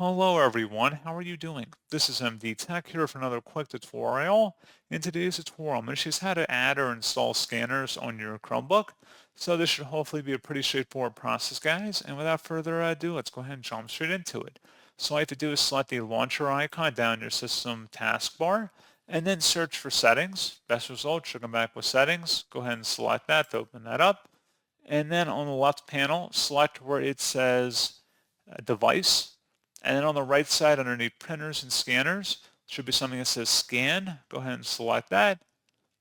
Hello everyone, how are you doing? This is MD Tech here for another quick tutorial. In today's tutorial, I'm going to show you how to add or install scanners on your Chromebook. So this should hopefully be a pretty straightforward process, guys. And without further ado, let's go ahead and jump straight into it. So all you have to do is select the launcher icon down your system taskbar, and then search for settings. Best result should come back with settings. Go ahead and select that to open that up. And then on the left panel, select where it says device. And then on the right side underneath printers and scanners, should be something that says scan. Go ahead and select that.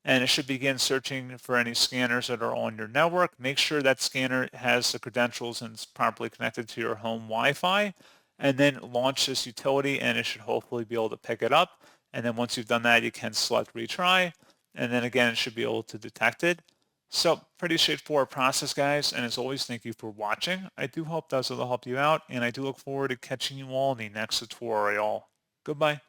And it should begin searching for any scanners that are on your network. Make sure that scanner has the credentials and is properly connected to your home Wi-Fi. And then launch this utility and it should hopefully be able to pick it up. And then once you've done that, you can select retry. And then again, it should be able to detect it. So pretty straightforward process, guys. And as always, thank you for watching. I do hope that will help you out, and I do look forward to catching you all in the next tutorial. Goodbye.